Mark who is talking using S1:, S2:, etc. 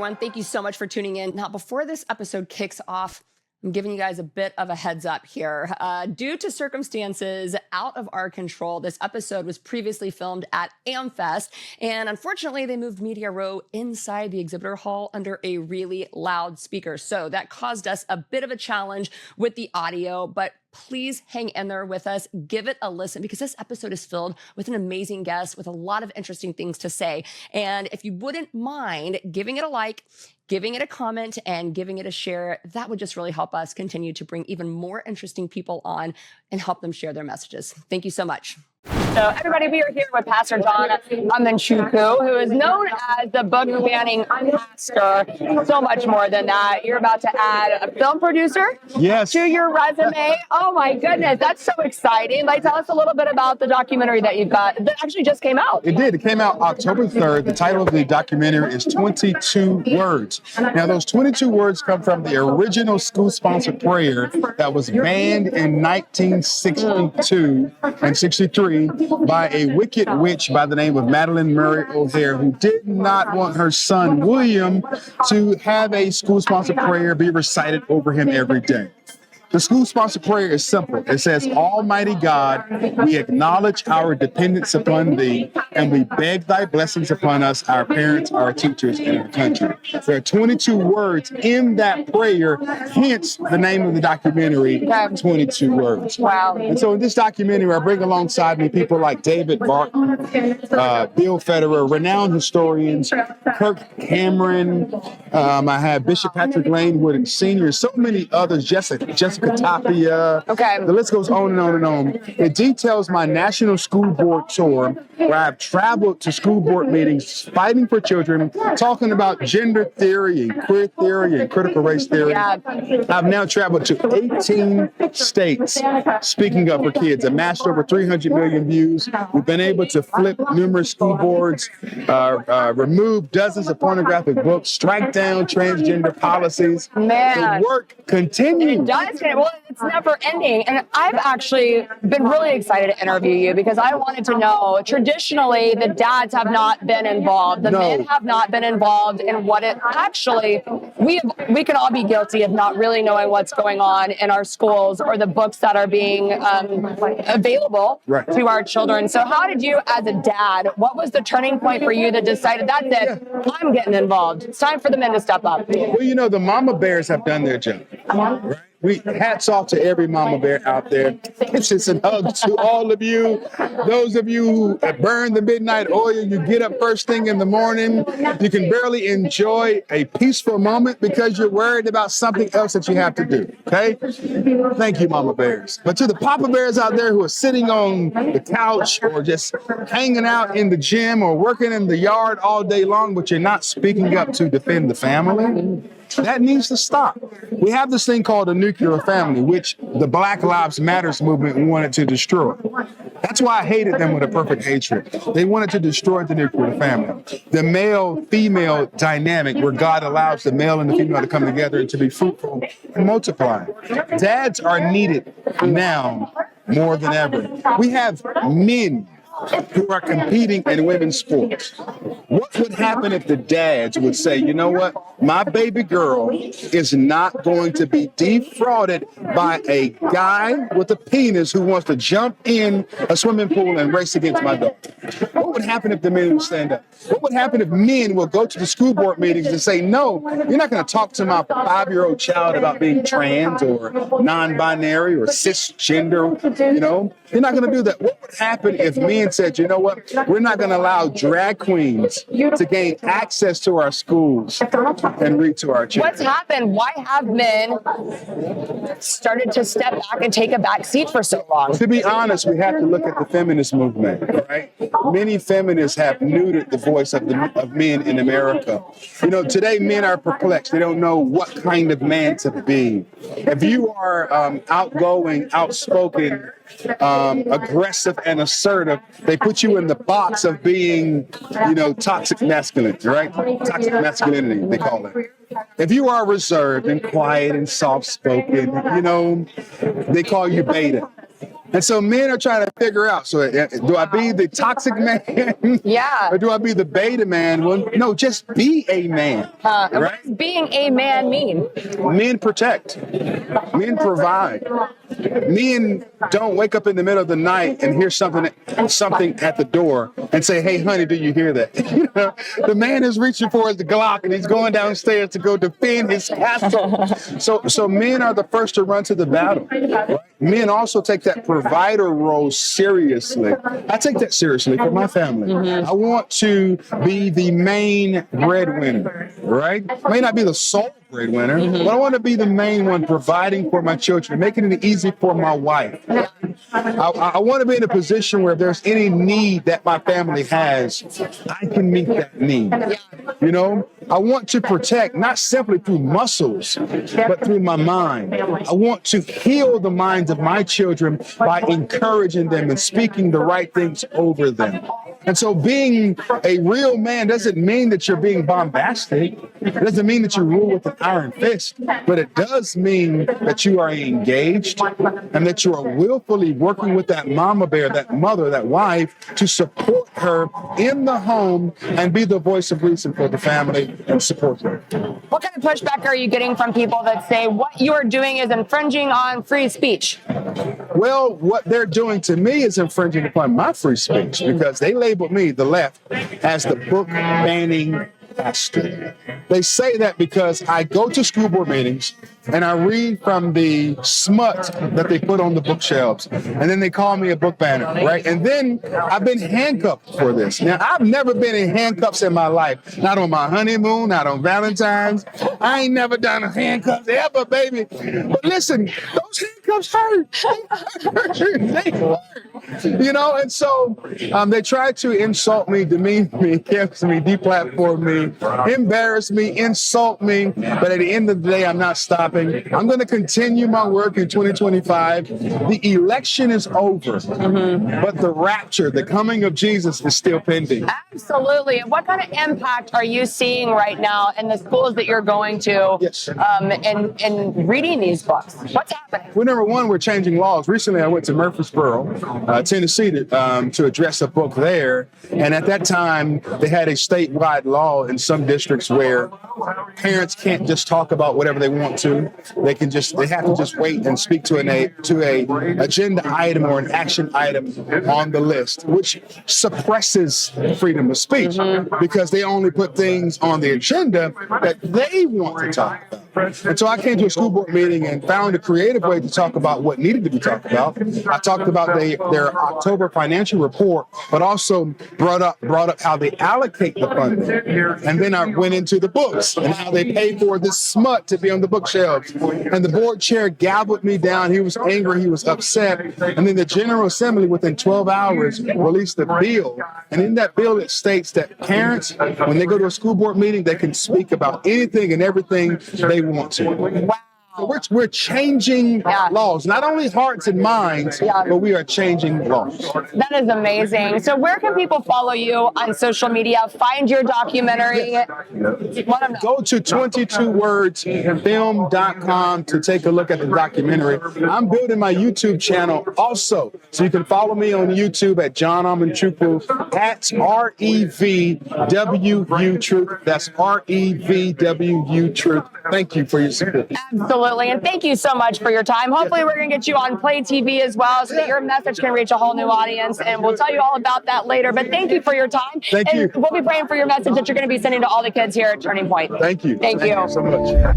S1: everyone. Thank you so much for tuning in. Now, before this episode kicks off, I'm giving you guys a bit of a heads up here. Due to circumstances out of our control, this episode was previously filmed at AmFest, and unfortunately, they moved Media Row inside the exhibitor hall under a really loud speaker. So that caused us a bit of a challenge with the audio, but please hang in there with us. Give it a listen because this episode is filled with an amazing guest with a lot of interesting things to say. And if you wouldn't mind giving it a like, giving it a comment, and giving it a share, that would just really help us continue to bring even more interesting people on and help them share their messages. Thank you so much. So everybody, we are here with Pastor John Amanchukwu, who is known as the book banning pastor. So much more than that. You're about to add a film producer to your resume. Oh my goodness, that's so exciting. Like, tell us a little bit about the documentary that you've got that actually just came out.
S2: It did. It came out October 3rd. The title of the documentary is 22 Words. Now, those 22 words come from the original school-sponsored prayer that was banned in 1962 and 63 by a wicked witch by the name of Madeline Murray O'Hare, who did not want her son William to have a school-sponsored prayer be recited over him every day. The school-sponsored prayer is simple. It says, Almighty God, we acknowledge our dependence upon Thee, and we beg Thy blessings upon us, our parents, our teachers, and our country. There are 22 words in that prayer, hence the name of the documentary, 22 Words.
S1: Wow.
S2: And so in this documentary, I bring alongside me people like David Barton, Bill Federer, renowned historians, Kirk Cameron, I have Bishop Patrick Lanewood Sr., so many others, Jessica Tapia. The list goes on and on and on. It details my national school board tour where I've traveled to school board meetings fighting for children, talking about gender theory and queer theory and critical race theory. I've now traveled to 18 states speaking up for kids, amassed over 300 million views. We've been able to flip numerous school boards, remove dozens of pornographic books, strike down transgender policies.
S1: Man.
S2: The work continues.
S1: It does. Well, it's never ending. And I've actually been really excited to interview you because I wanted to know, traditionally, the dads have not been involved. The men have not been involved in what it actually, we can all be guilty of not really knowing what's going on in our schools or the books that are being available to our children. So how did you, as a dad, what was the turning point for you that decided that's it, I'm getting involved? It's time for the men to step up.
S2: Well, you know, the mama bears have done their job. Right? Hats off to every mama bear out there. Kisses and hugs to all of you. Those of you who burn the midnight oil, you get up first thing in the morning. You can barely enjoy a peaceful moment because you're worried about something else that you have to do. Okay? Thank you, mama bears. But to the papa bears out there who are sitting on the couch or just hanging out in the gym or working in the yard all day long, but you're not speaking up to defend the family, that needs to stop. We have this thing called a nuclear family, which the Black Lives Matters movement wanted to destroy. That's why I hated them with a perfect hatred. They wanted to destroy the nuclear family. The male-female dynamic where God allows the male and the female to come together and to be fruitful and multiply. Dads are needed now more than ever. We have men who are competing in women's sports. What would happen if the dads would say, you know what, my baby girl is not going to be defrauded by a guy with a penis who wants to jump in a swimming pool and race against my daughter? What would happen if the men would stand up? What would happen if men will go to the school board meetings and say, no, you're not going to talk to my 5-year-old child about being trans or non-binary or cisgender, you know? You're not going to do that. What would happen if men said, you know what, we're not going to allow drag queens to gain access to our schools and read to our children?
S1: What's happened? Why have men started to step back and take a back seat for so long?
S2: To be honest, we have to look at the feminist movement, right? Many feminists have neutered the voice of men in America. You know, today men are perplexed. They don't know what kind of man to be. If you are outgoing, outspoken, aggressive and assertive, they put you in the box of being, you know, toxic masculine, right? Toxic masculinity, they call it. If you are reserved and quiet and soft-spoken, you know, they call you beta. And so men are trying to figure out, so do I be the toxic man?
S1: Yeah.
S2: Or do I be the beta man? Well, no, just be a man.
S1: What does being a man mean?
S2: Men protect. Men provide. Men don't wake up in the middle of the night and hear something at the door and say, "Hey, honey, do you hear that?" The man is reaching for his Glock and he's going downstairs to go defend his castle. So men are the first to run to the battle. Men also take that provider role seriously. I take that seriously for my family. I want to be the main breadwinner, right? I may not be the sole breadwinner, but I want to be the main one providing for my children, making it easy for my wife. I want to be in a position where if there's any need that my family has, I can meet that need. You know, I want to protect not simply through muscles, but through my mind. I want to heal the minds of my children by encouraging them and speaking the right things over them. And so being a real man doesn't mean that you're being bombastic. It doesn't mean that you rule with an iron fist, but it does mean that you are engaged and that you are willfully working with that mama bear, that mother, that wife, to support her in the home and be the voice of reason for the family and support her.
S1: What kind of pushback are you getting from people that say what you are doing is infringing on free speech?
S2: Well, what they're doing to me is infringing upon my free speech because they labeled me, the left, as the book banning pastor. They say that because I go to school board meetings and I read from the smut that they put on the bookshelves, and then they call me a book banner, right? And then I've been handcuffed for this. Now, I've never been in handcuffs in my life, not on my honeymoon, not on Valentine's. I ain't never done handcuffs ever, baby. But listen, those handcuffs hurt. They hurt. You know, and so they try to insult me, demean me, cancel me, deplatform me, embarrass me, insult me. But at the end of the day, I'm not stopping. I'm going to continue my work in 2025. The election is over, but the rapture, the coming of Jesus is still pending.
S1: Absolutely. And what kind of impact are you seeing right now in the schools that you're going to and reading these books? What's happening?
S2: Well, number one, we're changing laws. Recently, I went to Murfreesboro, Tennessee, to address a book there. And at that time, they had a statewide law in some districts where parents can't just talk about whatever they want to. They have to just wait and speak to a agenda item or an action item on the list, which suppresses freedom of speech because they only put things on the agenda that they want to talk about. And so I came to a school board meeting and found a creative way to talk about what needed to be talked about. I talked about their October financial report, but also brought up how they allocate the funding. And then I went into the books and how they pay for this smut to be on the bookshelves. And the board chair gabbled me down. He was angry. He was upset. And then the General Assembly, within 12 hours, released a bill. And in that bill, it states that parents, when they go to a school board meeting, they can speak about anything and everything they want to.
S1: Wow.
S2: So we're changing laws, not only hearts and minds, but we are changing laws.
S1: That is amazing. So where can people follow you on social media, find your documentary?
S2: Go to 22wordsfilm.com to take a look at the documentary. I'm building my YouTube channel also. So you can follow me on YouTube at John Amanchukwu at REVWU Truth. That's REVWU Truth. Thank you for your support.
S1: Absolutely. And thank you so much for your time. Hopefully we're going to get you on Play TV as well so that your message can reach a whole new audience. And we'll tell you all about that later. But thank you for your time.
S2: Thank you.
S1: We'll be praying for your message that you're going to be sending to all the kids here at Turning Point.
S2: Thank you.
S1: Thank you
S2: So much.